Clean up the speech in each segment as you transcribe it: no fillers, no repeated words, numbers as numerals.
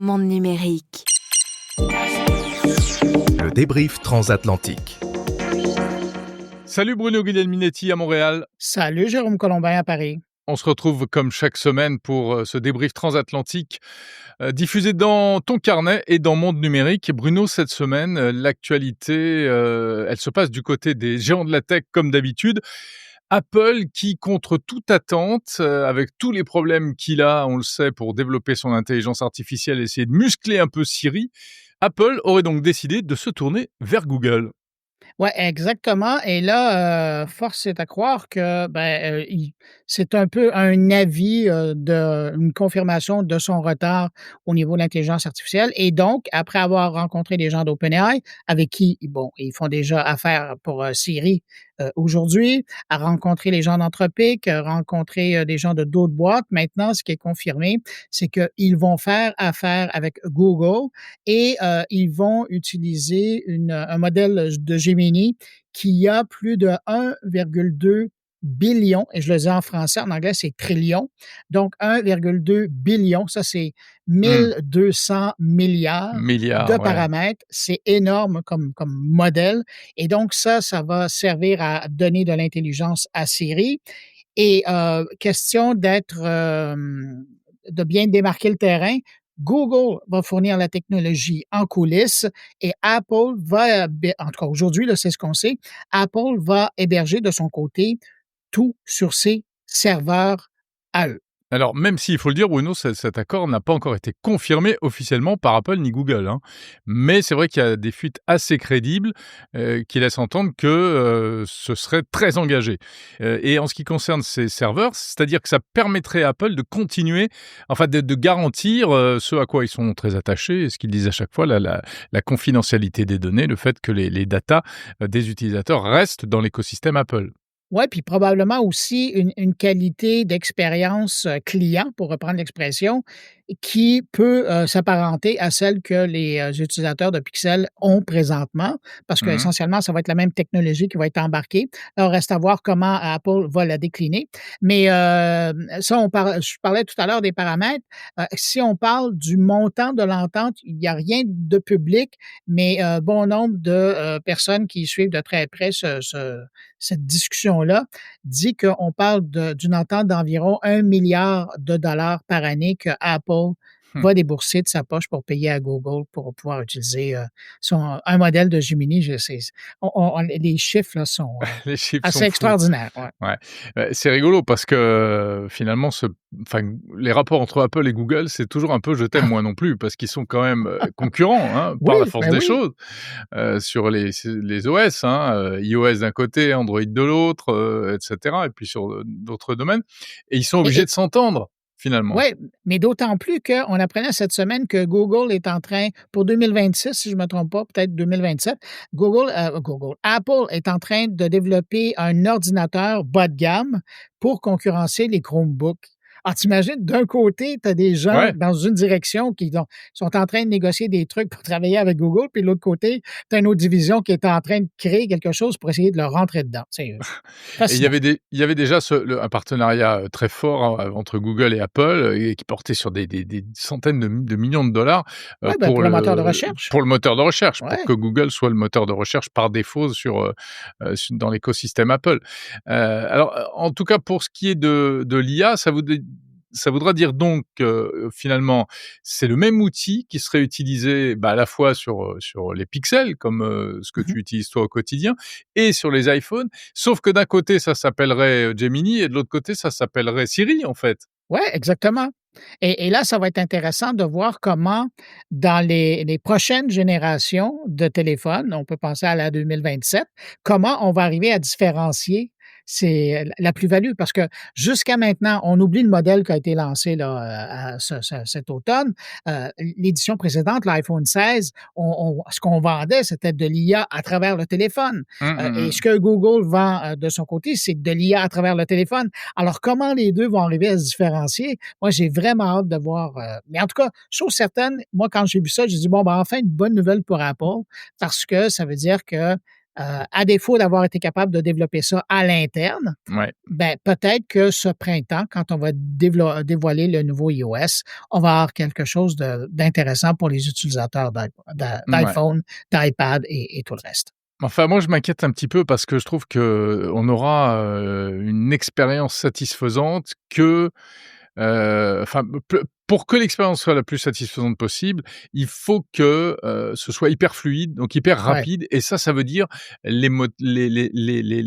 Monde numérique. Le débrief transatlantique. Salut Bruno Guglielminetti à Montréal. Salut Jérôme Colombin à Paris. On se retrouve comme chaque semaine pour ce débrief transatlantique diffusé dans ton carnet et dans Monde numérique. Bruno, cette semaine, l'actualité, elle se passe du côté des géants de la tech comme d'habitude. Apple qui, contre toute attente, avec tous les problèmes qu'il a, on le sait, pour développer son intelligence artificielle, essayer de muscler un peu Siri, Apple aurait donc décidé de se tourner vers Google. Ouais, exactement. Et là, force est à croire que c'est un peu un avis, une confirmation de son retard au niveau de l'intelligence artificielle. Et donc, après avoir rencontré des gens d'OpenAI, avec qui, bon, ils font déjà affaire pour Siri aujourd'hui, à rencontrer les gens d'Anthropic, à rencontrer des gens de d'autres boîtes. Maintenant, ce qui est confirmé, c'est qu'ils vont faire affaire avec Google et ils vont utiliser un modèle de Gemini qui a plus de 1,2 billion, et je le dis en français, en anglais, c'est trillion. Donc, 1,2 billion, ça, c'est 1200 milliards de Ouais. paramètres. C'est énorme comme modèle. Et donc, ça va servir à donner de l'intelligence à Siri. Et question de bien démarquer le terrain, Google va fournir la technologie en coulisses et Apple va, en tout cas aujourd'hui, là, c'est ce qu'on sait, Apple va héberger de son côté tout sur ses serveurs à eux. Alors, même s'il faut le dire, Bruno, cet accord n'a pas encore été confirmé officiellement par Apple ni Google, hein. Mais c'est vrai qu'il y a des fuites assez crédibles qui laissent entendre que ce serait très engagé. Et en ce qui concerne ces serveurs, c'est-à-dire que ça permettrait à Apple de continuer, enfin de garantir ce à quoi ils sont très attachés, et ce qu'ils disent à chaque fois, la confidentialité des données, le fait que les datas des utilisateurs restent dans l'écosystème Apple. Oui, puis probablement aussi une qualité d'expérience client, pour reprendre l'expression, qui peut s'apparenter à celle que les utilisateurs de Pixel ont présentement, parce Mhm. qu'essentiellement, ça va être la même technologie qui va être embarquée. Alors, reste à voir comment Apple va la décliner. Mais je parlais tout à l'heure des paramètres. Si on parle du montant de l'entente, il n'y a rien de public, mais bon nombre de personnes qui suivent de très près cette discussion-là dit qu'on parle d'une entente d'environ 1 milliard de dollars par année que Apple va débourser de sa poche pour payer à Google pour pouvoir utiliser un modèle de Gemini. Les chiffres là, sont Les chiffres assez sont fous. extraordinaires. Ouais. Ouais. C'est rigolo parce que finalement, les rapports entre Apple et Google, c'est toujours un peu je t'aime moi non plus, parce qu'ils sont quand même concurrents, hein, par la Oui, force ben des oui. choses, sur les OS, hein, iOS d'un côté, Android de l'autre, etc. Et puis sur d'autres domaines. Et ils sont obligés de s'entendre, finalement. Oui, mais d'autant plus qu'on apprenait cette semaine que Google est en train, pour 2026, si je ne me trompe pas, peut-être 2027, Apple est en train de développer un ordinateur bas de gamme pour concurrencer les Chromebooks. Alors, t'imagines, d'un côté, tu as des gens Ouais. dans une direction sont en train de négocier des trucs pour travailler avec Google, puis de l'autre côté, tu as une autre division qui est en train de créer quelque chose pour essayer de leur rentrer dedans. C'est Et fascinant. il y avait déjà un partenariat très fort entre Google et Apple, et qui portait sur des centaines de millions de dollars Oui, ben, pour le moteur de recherche. pour le moteur de recherche, pour Ouais. que Google soit le moteur de recherche par défaut dans l'écosystème Apple. Alors, en tout cas, pour ce qui est de l'IA, ça voudra dire donc que finalement, c'est le même outil qui serait utilisé à la fois sur les pixels, comme ce que Mhm. tu utilises toi au quotidien, et sur les iPhones, sauf que d'un côté, ça s'appellerait Gemini, et de l'autre côté, ça s'appellerait Siri, en fait. Oui, exactement. Et là, ça va être intéressant de voir comment, dans les prochaines générations de téléphones, on peut penser à la 2027, comment on va arriver à différencier la plus-value. Parce que jusqu'à maintenant, on oublie le modèle qui a été lancé là, cet automne. L'édition précédente, l'iPhone 16, ce qu'on vendait, c'était de l'IA à travers le téléphone. Et ce que Google vend de son côté, c'est de l'IA à travers le téléphone. Alors, comment les deux vont arriver à se différencier? Moi, j'ai vraiment hâte de voir. Mais en tout cas, chose certaine, moi, quand j'ai vu ça, j'ai dit, bon, enfin, une bonne nouvelle pour Apple, parce que ça veut dire que À défaut d'avoir été capable de développer ça à l'interne, Ouais. ben, peut-être que ce printemps, quand on va dévoiler le nouveau iOS, on va avoir quelque chose d'intéressant pour les utilisateurs Ouais. d'iPhone, d'iPad et tout le reste. Enfin, moi, je m'inquiète un petit peu parce que je trouve qu'on aura, une expérience satisfaisante que, enfin, pour que l'expérience soit la plus satisfaisante possible, il faut que, ce soit hyper fluide, donc hyper Ouais, rapide et ça veut dire les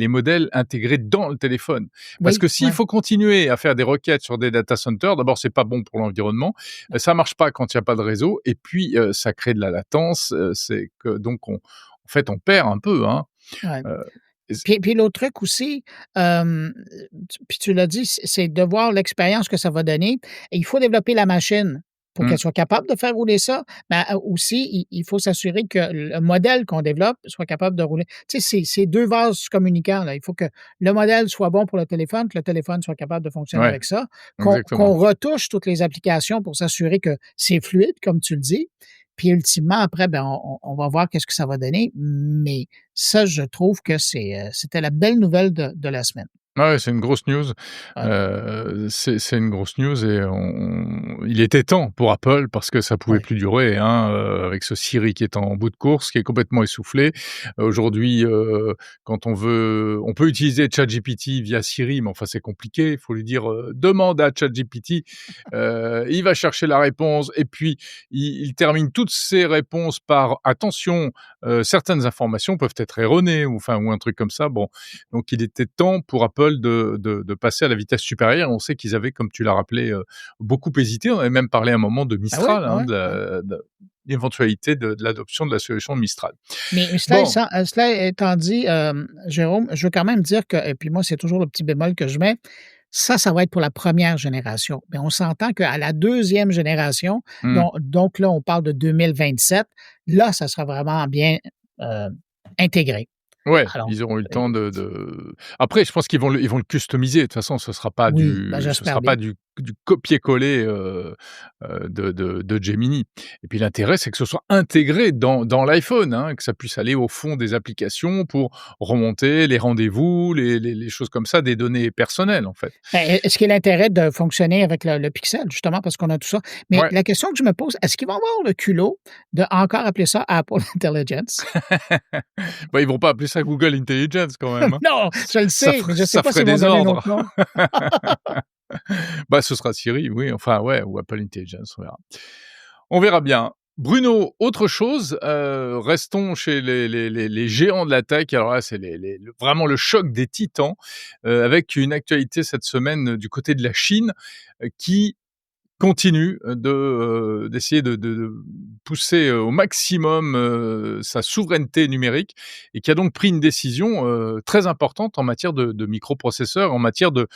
modèles intégrés dans le téléphone. Parce oui, que s'il ouais, faut continuer à faire des requêtes sur des data centers, d'abord, c'est pas bon pour l'environnement, ça marche pas quand il y a pas de réseau et puis, ça crée de la latence, c'est que donc en fait, on perd un peu, hein, ouais. heu, et c Puis l'autre truc aussi, puis tu l'as dit, c'est de voir l'expérience que ça va donner et il faut développer la machine pour mmh, qu'elle soit capable de faire rouler ça, mais aussi, il faut s'assurer que le modèle qu'on développe soit capable de rouler. Tu sais, c'est 2 vases communicants, là. Il faut que le modèle soit bon pour le téléphone, que le téléphone soit capable de fonctionner ouais, avec ça, qu'on exactement. retouche toutes les applications pour s'assurer que c'est fluide, comme tu le dis. Puis ultimement, après, ben, on va voir qu'est-ce que ça va donner, mais ça, je trouve que c'était la belle nouvelle de la semaine. Ouais, ouais, c'est une grosse news. Ouais, C'est une grosse news et on il était temps pour Apple parce que ça pouvait ouais. plus durer, hein, avec ce Siri qui est en bout de course, qui est complètement essoufflé. Aujourd'hui, quand on peut utiliser ChatGPT via Siri, mais enfin c'est compliqué. Il faut lui dire, «Demande à ChatGPT», il va chercher la réponse et puis il termine toutes ses réponses par: «Attention, certaines informations peuvent être erronées» ou enfin ou un truc comme ça. Bon, donc il était temps pour Apple de passer à la vitesse supérieure. On sait qu'ils avaient, comme tu l'as rappelé, beaucoup hésité. On avait même parlé à un moment de Ah oui, Mistral, ouais, hein, ouais, ouais. de l'éventualité de l'adoption de la solution de Mistral. Mais Bon, cela étant dit, Jérôme, je veux quand même dire que et puis moi, c'est toujours le petit bémol que je mets, ça va être pour la première génération. Mais on s'entend qu'à la deuxième génération, mmh. donc là, on parle de 2027, là, ça sera vraiment bien, heu, intégré. Ouais, Alors, ils auront eu le heu, temps après je pense qu'ils vont le customiser. De toute façon, oui, ben, ce j'espère sera bien. pas du copier-coller, de Gemini et puis l'intérêt, c'est que ce soit intégré dans l'iPhone, hein, que ça puisse aller au fond des applications pour remonter les rendez-vous, les choses comme ça, des données personnelles, en fait. Ben, est-ce qu'il y a l'intérêt de fonctionner avec le Pixel, justement, parce qu'on a tout ça? Mais Ouais. la question que je me pose, est-ce qu'ils vont avoir le culot de encore appeler ça Apple Intelligence? Bah, ils vont pas appeler ça Google Intelligence quand même, hein. Non, je le sais, mais je ne sais Ça pas ferait s'ils vont des donner un ordres. autre nom. Bah, ce sera Siri, oui, enfin, ouais, ou Apple Intelligence, on verra. On verra bien. Bruno, autre chose, restons chez les géants de la tech. Alors là, c'est vraiment le choc des titans, avec une actualité cette semaine, du côté de la Chine, qui continue d'essayer de pousser, au maximum, sa souveraineté numérique et qui a donc pris une décision, très importante en matière de microprocesseurs, en matière de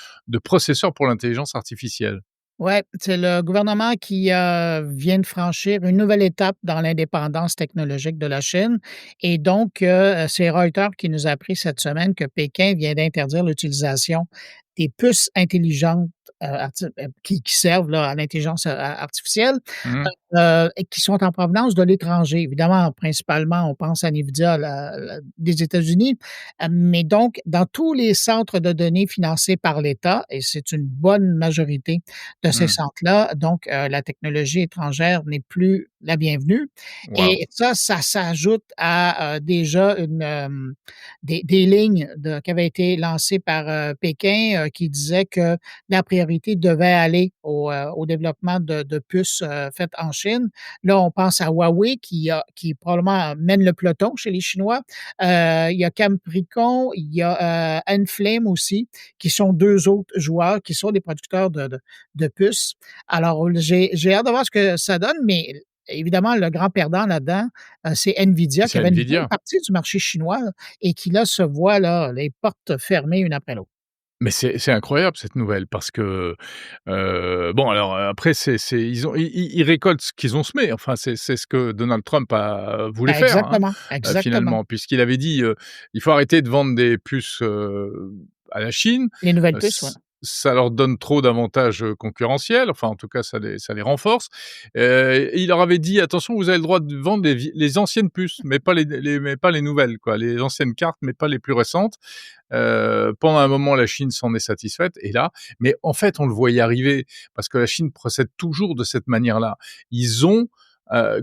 processeurs pour l'intelligence artificielle. Ouais, c'est le gouvernement qui, vient de franchir une nouvelle étape dans l'indépendance technologique de la Chine et donc, c'est Reuters qui nous a appris cette semaine que Pékin vient d'interdire l'utilisation des puces intelligentes, qui servent là à l'intelligence, artificielle, Mmh. et qui sont en provenance de l'étranger. Évidemment, principalement, on pense à NVIDIA des États-Unis, mais donc dans tous les centres de données financés par l'État et c'est une bonne majorité de ces Mmh. centres-là, donc la technologie étrangère n'est plus la bienvenue Waouh! et ça s'ajoute à, déjà des lignes qui avaient été lancées par, Pékin, qui disaient que la priorité devait aller au développement de puces, faites en Chine. Là, on pense à Huawei qui probablement mène le peloton chez les Chinois. Il y a Cambricon, il y a, Enflame aussi, qui sont 2 autres joueurs qui sont des producteurs de puces. Alors, j'ai hâte de voir ce que ça donne, mais évidemment, le grand perdant là-dedans, c'est NVIDIA qui C'est avait une bonne NVIDIA. partie du marché chinois et qui là se voit là, les portes fermées une après l'autre. Mais c'est incroyable cette nouvelle parce que, bon alors, après c'est ils récoltent ce qu'ils ont semé. Enfin c'est ce que Donald Trump a voulu Ben, faire, hein, exactement, exactement. finalement puisqu'il avait dit, «Il faut arrêter de vendre des puces, à la Chine». Les nouvelles puces, ouais. S ça leur donne trop d'avantages, concurrentiels, enfin en tout cas ça les renforce. Et il leur avait dit: «Attention, vous avez le droit de vendre les anciennes puces, mais pas les nouvelles quoi, les anciennes cartes, mais pas les plus récentes». Pendant un moment, la Chine s'en est satisfaite et là mais en fait, on le voyait arriver parce que la Chine procède toujours de cette manière-là. Ils ont,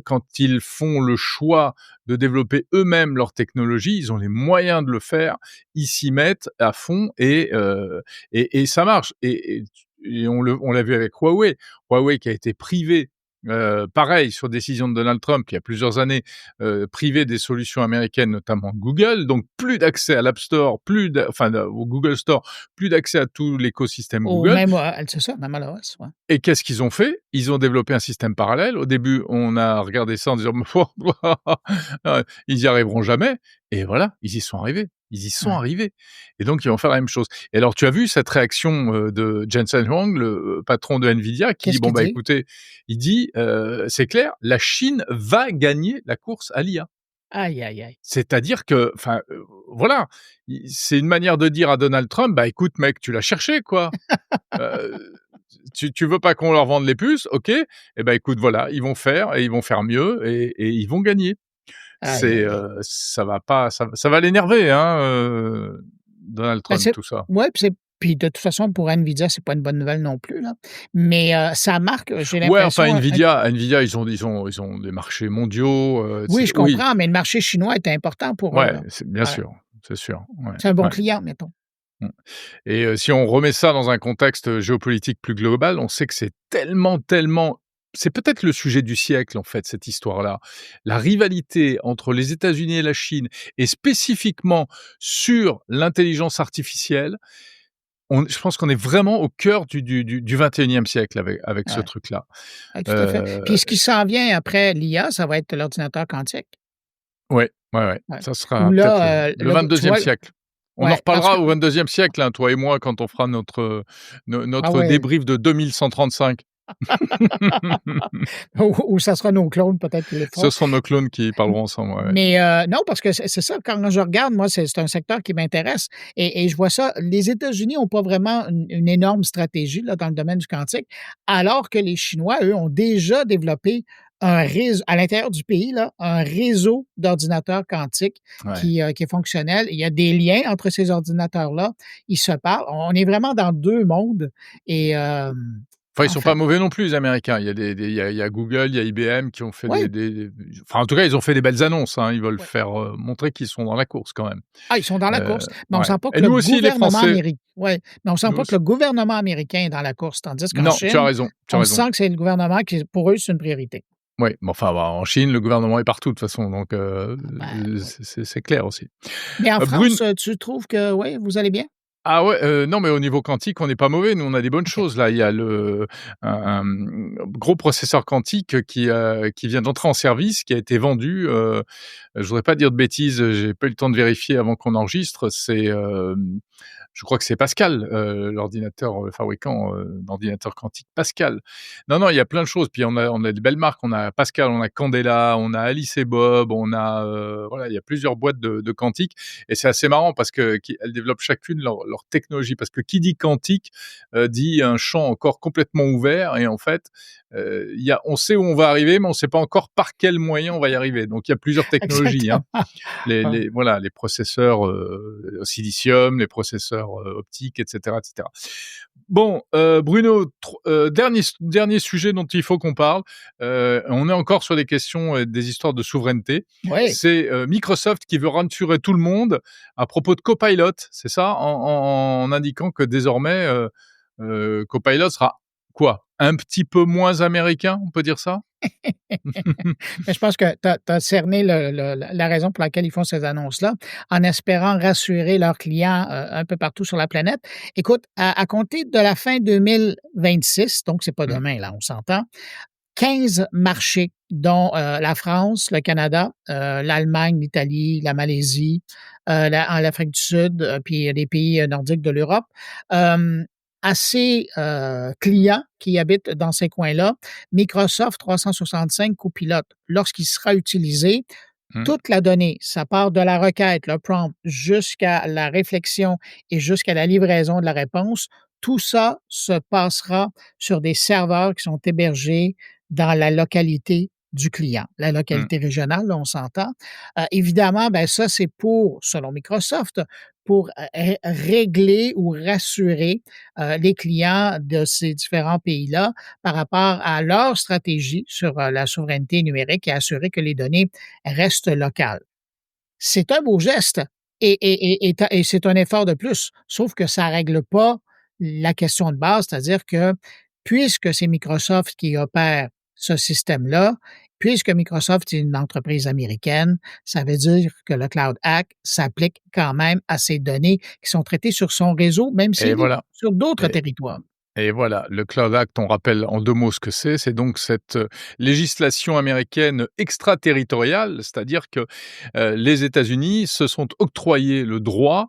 quand ils font le choix de développer eux-mêmes leur technologie, ils ont les moyens de le faire, ils s'y mettent à fond et ça marche et on l'a vu avec Huawei. Huawei qui a été privé, pareil sur décision de Donald Trump il y a plusieurs années, privé des solutions américaines, notamment Google, donc plus d'accès à l'App Store, au Google Store, plus d'accès à tout l'écosystème Ou Google. même, c'est ça, même à l'OS, ouais. Et qu'est-ce qu'ils ont fait? Ils ont développé un système parallèle. Au début, on a regardé ça en disant: «Ils y arriveront jamais» et voilà, ils y sont arrivés. Ils y sont Ouais. arrivés et donc ils vont faire la même chose. Et alors tu as vu cette réaction, de Jensen Huang, le patron de Nvidia qui dit: Qu'est-ce «Bon, qu'il bah, dit? écoutez», il dit: «C'est clair, la Chine va gagner la course à l'IA». Aïe, aïe, aïe. C'est-à-dire que enfin, voilà, i c'est une manière de dire à Donald Trump: «Bah, écoute mec, tu l'as cherché quoi». Heu, tu veux pas qu'on leur vende les puces? OK, et ben, écoute, voilà, ils vont faire et ils vont faire mieux et ils vont gagner. Aïe, aïe, aïe. Ça va pas ça va l'énerver, hein, Donald Ben, Trump, tout ça. ouais, puis de toute façon, pour Nvidia, c'est pas une bonne nouvelle non plus, là. Mais, ça marque, j'ai Ouais, enfin l'impression, Nvidia, ils ont des marchés mondiaux, oui, c'est je oui, comprends, mais le marché chinois est important pour eux, ouais, là. c'est bien Voilà. sûr, c'est sûr, ouais, C'est un bon ouais. client, mettons. Mmh. Et si on remet ça dans un contexte, géopolitique plus global, on sait que c'est tellement c'est peut-être le sujet du siècle, en fait, cette histoire-là. La rivalité entre les États-Unis et la Chine et spécifiquement sur l'intelligence artificielle, je pense qu'on est vraiment au cœur du 21e siècle avec ce Ouais, truc-là. ouais, tout à fait. Heu, Puis ce qui s'en vient après l'IA, ça va être l'ordinateur quantique. ouais, ouais, ouais, Ouais. ça Où sera peut-être là, le tu 22e vois siècle. On en ouais, parce que reparlera au 22e siècle, hein, toi et moi, quand on fera ah notre ouais, débrief de 2135. ou ça sera nos clones peut-être qui les Ce feront. sont nos clones qui parleront ensemble, ouais, ouais. Mais non, parce que c'est ça, quand je regarde, moi, c'est un secteur qui m'intéresse et je vois ça. Les États-Unis n'ont pas vraiment une énorme stratégie là, dans le domaine du quantique, alors que les Chinois, eux, ont déjà développé un réseau à l'intérieur du pays, là, un réseau d'ordinateurs quantiques Ouais. qui est fonctionnel. Il y a des liens entre ces ordinateurs-là. Ils se parlent. On est vraiment dans 2 mondes et Enfin, ils en sont pas fait, mauvais non plus les Américains. Il y a il y a Google, il y a IBM qui ont fait oui, enfin, en tout cas, ils ont fait des belles annonces, hein. Ils veulent oui. faire, montrer qu'ils sont dans la course quand même. Ah, ils sont dans la course, mais on Ouais sent pas et que le nous aussi les gouvernement Français, américain ouais, mais on sent nous pas que aussi le gouvernement américain est dans la course, tandis qu'en non, tu as Chine, raison, tu as on raison. sent que c'est le gouvernement qui pour eux, c'est une priorité. Oui, mais enfin, bah, en Chine, le gouvernement est partout de toute façon, donc Ah ben, oui. c'est clair aussi. Mais en Brune France, tu trouves que oui, vous allez bien? Ah ouais, non, mais au niveau quantique, on n'est pas mauvais. Nous, on a des bonnes OK. choses là. Il y a gros processeur quantique qui vient d'entrer en service, qui a été vendu, je voudrais pas dire de bêtises, j'ai pas eu le temps de vérifier avant qu'on enregistre. Je crois que c'est Pascal, l'ordinateur, fabricant, d'ordinateurs quantiques Pascal. Non, non, il y a plein de choses. Puis on a de belles marques. On a Pascal, on a Candela, on a Alice et Bob, on a, voilà, il y a plusieurs boîtes de quantique et c'est assez marrant parce qu'elles développent chacune leur technologie. Parce que qui dit quantique, dit un champ encore complètement ouvert et en fait, on sait où on va arriver, mais on sait pas encore par quels moyens on va y arriver. Donc il y a plusieurs technologies, hein. Exactement. Ouais. Voilà, les processeurs, au silicium, les processeurs, optiques et cetera et cetera. Bon, Bruno, dernier sujet dont il faut qu'on parle, on est encore sur des questions et des histoires de souveraineté. Oui, C'est, Microsoft qui veut rassurer tout le monde à propos de Copilot, c'est ça? En indiquant que désormais, Copilot sera quoi? Un petit peu moins américain, on peut dire ça? mais je pense que tu as cerné la raison pour laquelle ils font ces annonces-là, en espérant rassurer leurs clients, un peu partout sur la planète. Écoute, à compter de la fin 2026, donc c'est pas Mmh. demain là, on s'entend, 15 marchés, dont, la France, le Canada, l'Allemagne, l'Italie, la Malaisie, l'Afrique du Sud, puis les pays, nordiques de l'Europe. Hem, à ces, clients qui habitent dans ces coins-là, Microsoft 365 Copilot, lorsqu'il sera utilisé, Mmh. toute la donnée, ça part de la requête, le prompt, jusqu'à la réflexion et jusqu'à la livraison de la réponse, tout ça se passera sur des serveurs qui sont hébergés dans la localité du client, la Mmh. localité régionale, là, on s'entend. Évidemment, ben, ça, c'est pour, selon Microsoft, pour, régler ou rassurer, les clients de ces différents pays-là par rapport à leur stratégie sur, la souveraineté numérique et assurer que les données restent locales. C'est un beau geste et c'est un effort de plus, sauf que ça règle pas la question de base, c'est-à-dire que puisque c'est Microsoft qui opère ce système-là, puisque Microsoft est une entreprise américaine, ça veut dire que le Cloud Act s'applique quand même à ces données qui sont traitées sur son réseau, même Et s'il est voilà. sur d'autres Et territoires. Et voilà, le Cloud Act, on rappelle en 2 mots ce que c'est. C'est donc cette, législation américaine extraterritoriale, c'est-à-dire que, les États-Unis se sont octroyés le droit,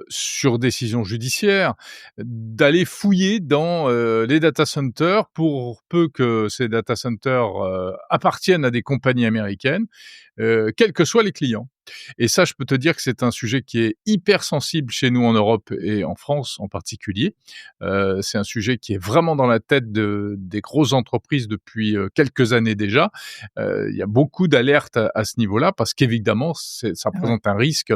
sur décision judiciaire, d'aller fouiller dans, les data centers pour peu que ces data centers, appartiennent à des compagnies américaines, quels que soient les clients. Et ça, je peux te dire que c'est un sujet qui est hyper sensible chez nous en Europe et en France en particulier. C'est un sujet qui est vraiment dans la tête des grosses entreprises depuis, quelques années déjà. Il y a beaucoup d'alertes à ce niveau-là parce qu'évidemment, ça Ah ouais. représente un risque,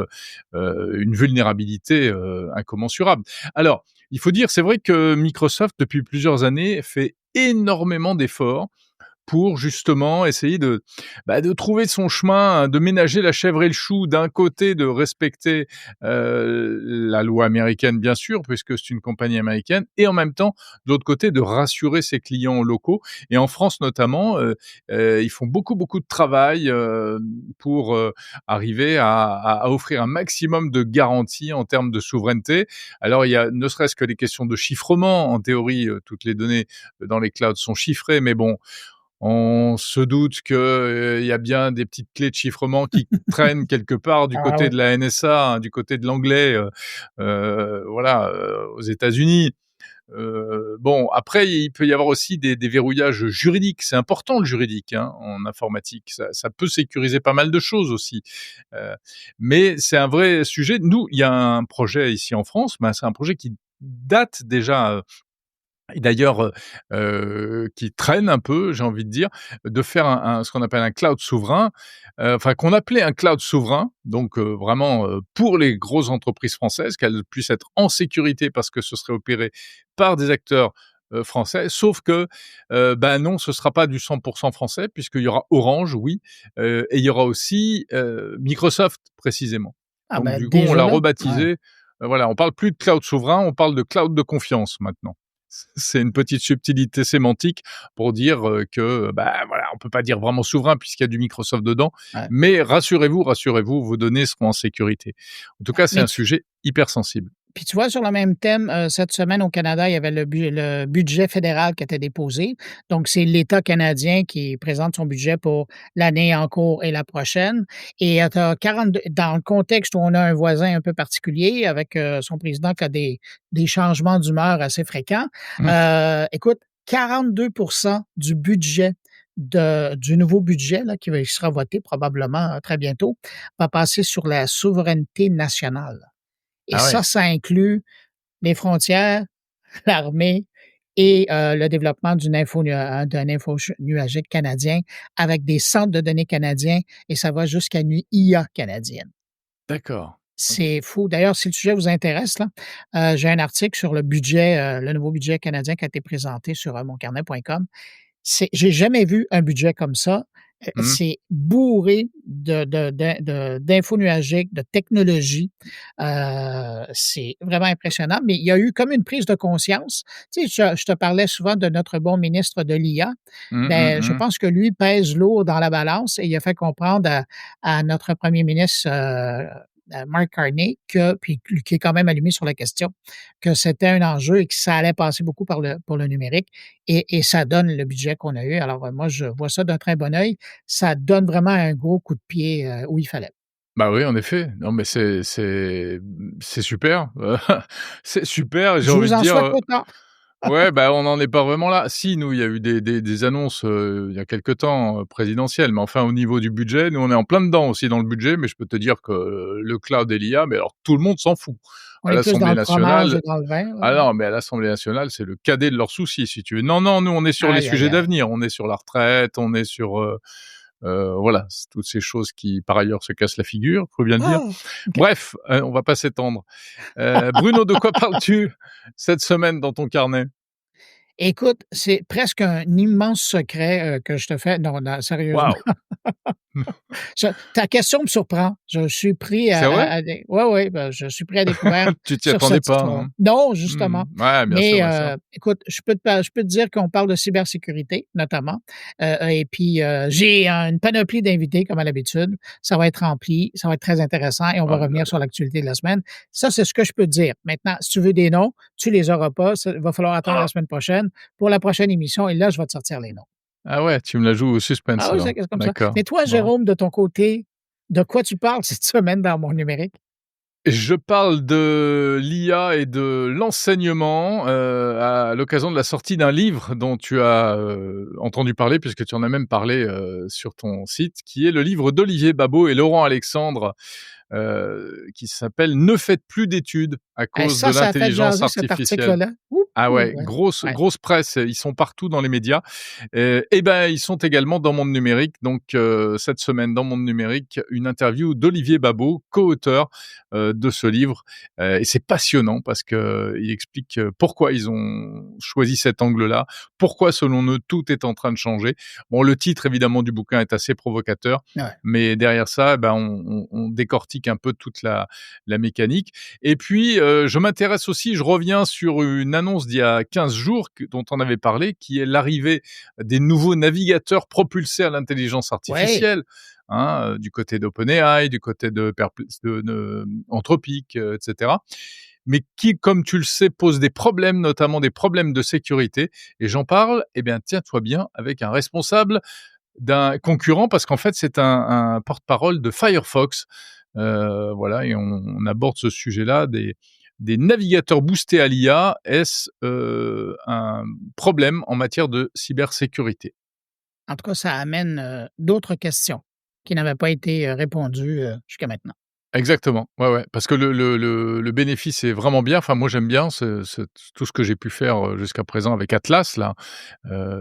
une vulnérabilité, incommensurable. Alors, il faut dire, c'est vrai que Microsoft, depuis plusieurs années, fait énormément d'efforts pour justement essayer de trouver son chemin, hein, de ménager la chèvre et le chou. D'un côté, de respecter, la loi américaine, bien sûr, puisque c'est une compagnie américaine et en même temps, de l'autre côté, de rassurer ses clients locaux et en France notamment, ils font beaucoup, beaucoup de travail, pour, arriver à offrir un maximum de garanties en termes de souveraineté. Alors il y a ne serait-ce que les questions de chiffrement. En théorie, toutes les données dans les clouds sont chiffrées, mais bon, on se doute que, il y a bien des petites clés de chiffrement qui traînent quelque part du Ah côté ouais. de la NSA, hein, du côté de l'anglais, voilà, aux États-Unis. Bon, après, il peut y avoir aussi des verrouillages juridiques. C'est important le juridique, hein, en informatique. Ça peut sécuriser pas mal de choses aussi. Heu, mais c'est un vrai sujet. Nous, il y a un projet ici en France, ben, c'est un projet qui date déjà, et d'ailleurs, qui traîne un peu, j'ai envie de dire, de faire ce qu'on appelle un cloud souverain, enfin qu'on appelait un cloud souverain, donc vraiment, pour les grosses entreprises françaises, qu'elles puissent être en sécurité parce que ce serait opéré par des acteurs, français. Sauf que, ben non, ce sera pas du 100% français puisqu'il y aura Orange, oui, et il y aura aussi, Microsoft précisément. Ah Donc ben, du coup, on déjà l'a là, ouais. rebaptisé, voilà, on parle plus de cloud souverain, on parle de cloud de confiance maintenant. C'est une petite subtilité sémantique pour dire, que, bah, voilà, on peut pas dire vraiment souverain puisqu'il y a du Microsoft dedans, Ouais. mais rassurez-vous, vos données seront en sécurité. En tout cas, c'est Mais un sujet hyper sensible. puis tu vois, sur le même thème, cette semaine au Canada, il y avait le budget fédéral qui était déposé. Donc, c'est l'État canadien qui présente son budget pour l'année en cours et la prochaine. Et tu as 42 dans le contexte où on a un voisin un peu particulier avec, son président qui a des changements d'humeur assez fréquents. Mmh. Écoute, 42 du budget du nouveau budget là, qui sera voté probablement, très bientôt, va passer sur la souveraineté nationale. Et Ah ouais, ça inclut les frontières, l'armée et le développement d'un info nuagique canadien avec des centres de données canadiens et ça va jusqu'à une IA canadienne. d'accord. OK. C'est fou. D'ailleurs, si le sujet vous intéresse, là, j'ai un article sur le budget, le nouveau budget canadien qui a été présenté sur, moncarnet.com. J'ai jamais vu un budget comme ça. Mmh. C'est bourré d'infos nuagiques, de technologie. C'est vraiment impressionnant, mais il y a eu comme une prise de conscience. Tu sais, je te parlais souvent de notre bon ministre de l'IA. Mmh, mmh, Ben, je mmh. pense que lui pèse lourd dans la balance et il a fait comprendre à notre premier ministre, Mark Carney que puis qui est quand même allumé sur la question, que c'était un enjeu et que ça allait passer beaucoup par pour le numérique et ça donne le budget qu'on a eu. Alors, moi, je vois ça d'un très bon œil. Ça donne vraiment un gros coup de pied, où il fallait. Bah oui, en effet. Non, mais c'est super, c'est super, j'ai Je envie vous de en dire, souhaite autant. Ouais, bah, on n'en est pas vraiment là. Si, nous, il y a eu des annonces, il y a quelque temps, présidentielles, mais enfin, au niveau du budget, nous, on est en plein dedans aussi dans le budget, mais je peux te dire que le cloud et l'IA, mais alors tout le monde s'en fout. On À est plus dans l'Assemblée le fromage nationale et dans le vin, là. ah non, mais à l'Assemblée nationale, c'est le cadet de leurs soucis, si tu veux. Non, non, nous, on est sur les Aïe, aïe, sujets aïe. d'avenir, on est sur la retraite, on est sur, voilà, c toutes ces choses qui, par ailleurs, se cassent la figure, faut bien le dire. Ah! OK. Bref, on va pas s'étendre. Bruno, de quoi parles-tu cette semaine dans ton carnet? Écoute, c'est presque un immense secret, que je te fais. Non, non, sérieusement. Waouh! Ta question me surprend. Je suis pris C'est vrai? à dé ouais, ouais, ben, je suis pris à découvert Tu t'y sur attendais cette pas, histoire. hein? Non, Mmh. justement, Ouais, mais bien sûr. écoute, je peux te dire qu'on parle de cybersécurité, notamment, et puis, j'ai une panoplie d'invités comme à l'habitude. Ça va être rempli, ça va être très intéressant et on Oh va là revenir là. sur l'actualité de la semaine. Ça, c'est ce que je peux te dire. Maintenant, si tu veux des noms, tu les auras pas. Ça va falloir attendre la semaine prochaine pour la prochaine émission et là, je vais te sortir les noms. Ah ouais, tu me la joues au Ah suspense oui, alors. c'est comme ça. D'accord, Mais toi, bon. Jérôme, de ton côté, de quoi tu parles cette semaine dans Mon Numérique? Je parle de l'IA et de l'enseignement, à l'occasion de la sortie d'un livre dont tu as, entendu parler puisque tu en as même parlé, sur ton site, qui est le livre d'Olivier Babot et Laurent Alexandre, qui s'appelle «Ne faites plus d'études à Et cause de ça a fait l'intelligence jaser cet artificielle». article-là. Ouh, Ah ouais, ouais, grosse ouais. grosse presse, ils sont partout dans les médias, et ben, ils sont également dans Monde Numérique. Donc cette semaine dans Monde Numérique, une interview d'Olivier Babot, co-auteur, de ce livre, et c'est passionnant parce qu'il explique, pourquoi ils ont choisi cet angle-là, pourquoi selon eux tout est en train de changer. Bon, le titre évidemment du bouquin est assez provocateur, Ouais. mais derrière ça, ben, on décortique un peu toute la mécanique. Et puis, je m'intéresse aussi, je reviens sur une annonce d'il y a 15 jours dont on avait parlé, qui est l'arrivée des nouveaux navigateurs propulsés à l'intelligence Ouais. artificielle, hein, du côté d'OpenAI, du côté de Anthropic, etc. Mais qui, comme tu le sais, pose des problèmes, notamment des problèmes de sécurité. Et j'en parle, eh bien, tiens-toi bien, avec un responsable d'un concurrent, parce qu'en fait, c'est un porte-parole de Firefox. Voilà, et on aborde ce sujet-là des navigateurs boostés à l'IA. Est-ce, un problème en matière de cybersécurité? En tout cas, ça amène, d'autres questions qui n'avaient pas été, répondues, jusqu'à maintenant. Exactement, ouais, ouais, parce que le bénéfice est vraiment bien. Enfin, moi, j'aime bien tout ce que j'ai pu faire, jusqu'à présent avec Atlas là,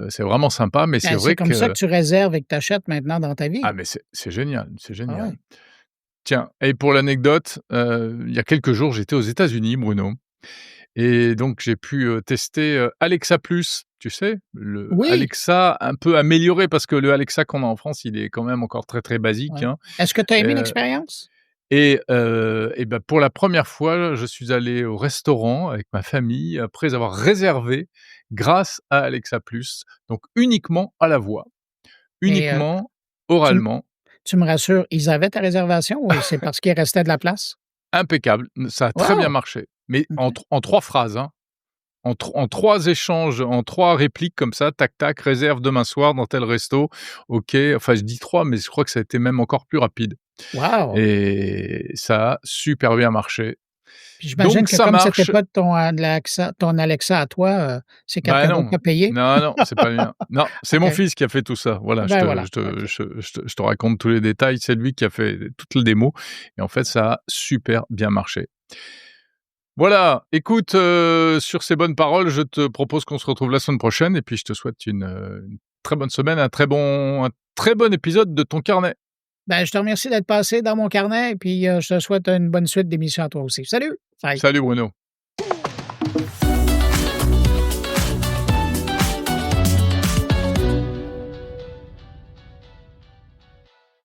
c'est vraiment sympa, mais c'est Ben, c'est vrai comme ça que que tu réserves et que tu achètes maintenant dans ta ah vie. mais c'est génial, c'est Ah génial. ouais. Tiens, et pour l'anecdote, il y a quelques jours, j'étais aux États-Unis, Bruno. Et donc j'ai pu, tester, Alexa Plus, tu sais? Le Oui, Alexa un peu amélioré parce que le Alexa qu'on a en France, il est quand même encore très, très basique, ouais. hein, Est-ce que tu as aimé heu l'expérience? et bah, pour la première fois, je suis allé au restaurant avec ma famille après avoir réservé grâce à Alexa Plus, donc uniquement à la voix, Et uniquement tu m oralement, tu me rassures, ils avaient ta réservation ou c'est parce qu'il restait de la place? impeccable, ça a très bien Wow! marché, mais OK. en 3 phrases, hein. En 3 échanges, en 3 répliques comme ça, tac tac, réserve demain soir dans tel resto. OK, enfin je dis 3, mais je crois que ça a été même encore plus rapide Wow! et ça a super bien marché. Puis j'imagine Donc que ça comme c'était marche. pas ton Alexa à toi, c'est Bah quelqu'un d'autre non, qui a payé? non, non, c'est pas le mien. Non, c'est mon OK. fils qui a fait tout ça. Voilà, Ben voilà, OK. je te raconte tous les détails. C'est lui qui a fait toute la démo et en fait ça a super bien marché. Voilà, écoute, sur ces bonnes paroles, je te propose qu'on se retrouve la semaine prochaine et puis je te souhaite une très bonne semaine, un très bon épisode de ton carnet. Ben, je te remercie d'être passé dans mon carnet et puis, je te souhaite une bonne suite d'émissions à toi aussi. Salut! Bye. Salut Bruno.